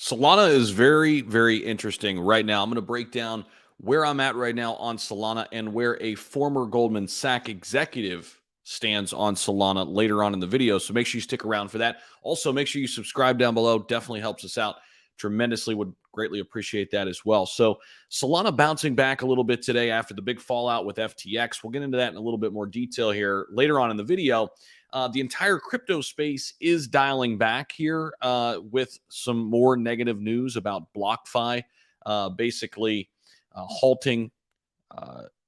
Solana is very, very interesting right now. I'm going to break down where I'm at right now on Solana and where a former Goldman Sachs executive stands on Solana later on in the video. So make sure you stick around for that. Also, make sure you subscribe down below. Definitely helps us out tremendously. Would greatly appreciate that as well. So Solana bouncing back a little bit today after the big fallout with FTX. We'll get into that in a little bit more detail here later on in the video. The entire crypto space is dialing back here with some more negative news about BlockFi basically halting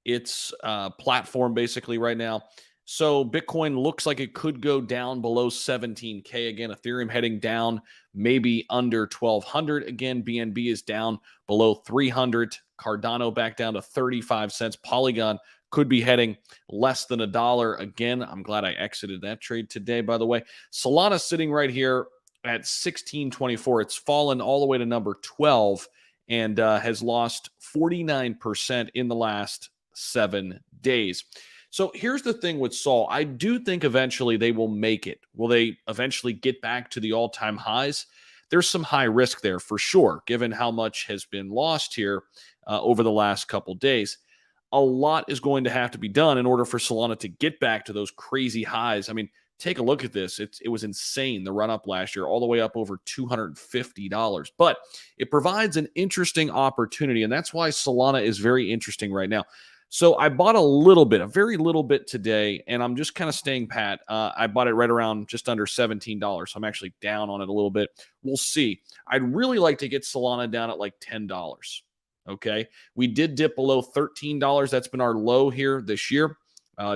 its platform basically right now. So Bitcoin looks like it could go down below 17K again. Ethereum heading down, maybe under 1200 again. BNB is down below 300. Cardano back down to 35 cents. Polygon could be heading less than $1 again. I'm glad I exited that trade today, by the way. Solana sitting right here at 1624. It's fallen all the way to number 12 and has lost 49% in the last 7 days. So here's the thing with Sol. I do think eventually they will make it. Will they eventually get back to the all-time highs? There's some high risk there for sure, given how much has been lost here over the last couple days. A lot is going to have to be done in order for Solana to get back to those crazy highs. I mean, take a look at this. It was insane, the run up last year, all the way up over $250. But it provides an interesting opportunity, and that's why Solana is very interesting right now. So I bought a very little bit today, and I'm just kind of staying pat. I bought it right around just under $17. So I'm actually down on it a little bit. We'll see. I'd really like to get Solana down at like $10. Okay. We did dip below $13. That's been our low here this year,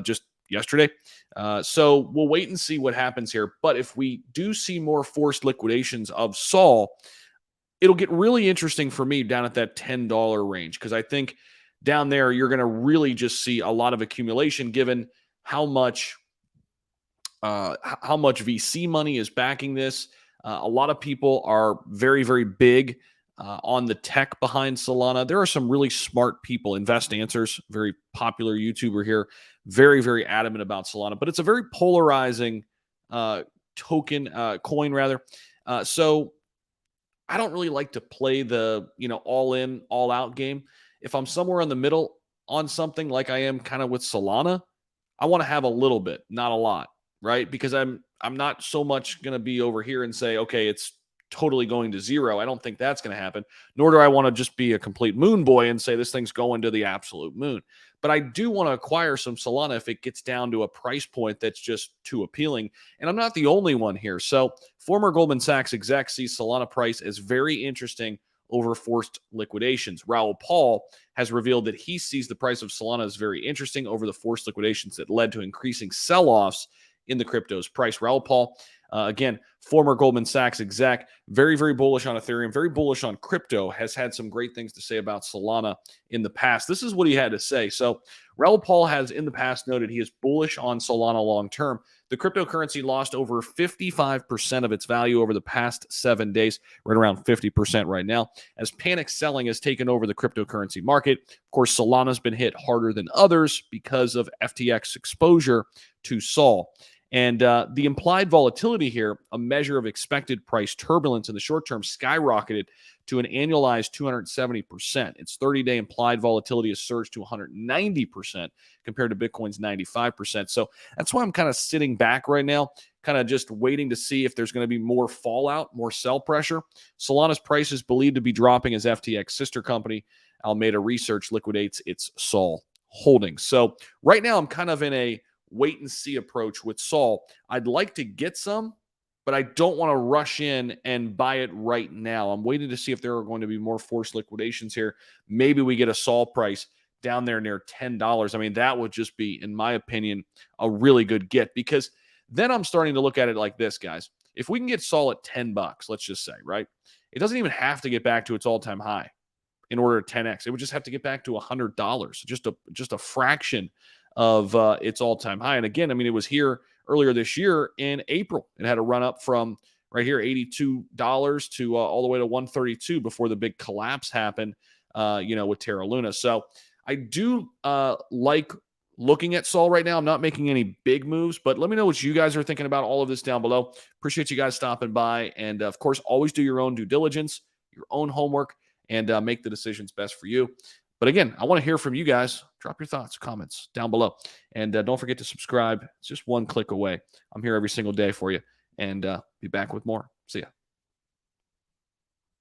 just yesterday. So we'll wait and see what happens here. But if we do see more forced liquidations of Sol, it'll get really interesting for me down at that $10 range, because I think down there you're going to really just see a lot of accumulation given how much VC money is backing this. A lot of people are very, very big on the tech behind Solana. There are some really smart people. Invest Answers, very popular YouTuber here, very, very adamant about Solana, but it's a very polarizing coin rather. So I don't really like to play the, all in, all out game. If I'm somewhere in the middle on something like I am kind of with Solana, I want to have a little bit, not a lot, right? Because I'm not so much going to be over here and say, okay, it's totally going to zero. I don't think that's going to happen. Nor do I want to just be a complete moon boy and say this thing's going to the absolute moon. But I do want to acquire some Solana if it gets down to a price point that's just too appealing. And I'm not the only one here. So former Goldman Sachs exec sees Solana price as very interesting over forced liquidations. Raoul Pal has revealed that he sees the price of Solana as very interesting over the forced liquidations that led to increasing sell-offs in the crypto's price. Raoul Pal, again, former Goldman Sachs exec, very, very bullish on Ethereum, very bullish on crypto, has had some great things to say about Solana in the past. This is what he had to say. So Raoul Pal has in the past noted he is bullish on Solana long-term. The cryptocurrency lost over 55% of its value over the past 7 days, right around 50% right now, as panic selling has taken over the cryptocurrency market. Of course, Solana's been hit harder than others because of FTX exposure to Sol. And the implied volatility here, a measure of expected price turbulence in the short term, skyrocketed to an annualized 270%. Its 30-day implied volatility has surged to 190% compared to Bitcoin's 95%. So that's why I'm kind of sitting back right now, kind of just waiting to see if there's going to be more fallout, more sell pressure. Solana's price is believed to be dropping as FTX sister company Alameda Research liquidates its Sol holdings. So right now I'm kind of in a wait and see approach with Sol. I'd like to get some, but I don't want to rush in and buy it right now. I'm waiting to see if there are going to be more forced liquidations here. Maybe we get a Sol price down there near $10. I mean, that would just be, in my opinion, a really good get, because then I'm starting to look at it like this, guys. If we can get Sol at $10, let's just say, right? It doesn't even have to get back to its all-time high in order to 10x. It would just have to get back to $100, just a fraction of its all-time high. And again, I mean, it was here earlier this year in April. It had a run up from right here, $82 to all the way to $132 before the big collapse happened, with Terra Luna. So I do like looking at Sol right now. I'm not making any big moves, but let me know what you guys are thinking about all of this down below. Appreciate you guys stopping by. And of course, always do your own due diligence, your own homework, and make the decisions best for you. But again, I want to hear from you guys. Drop your thoughts, comments down below. And don't forget to subscribe. It's just one click away. I'm here every single day for you. And be back with more. See ya.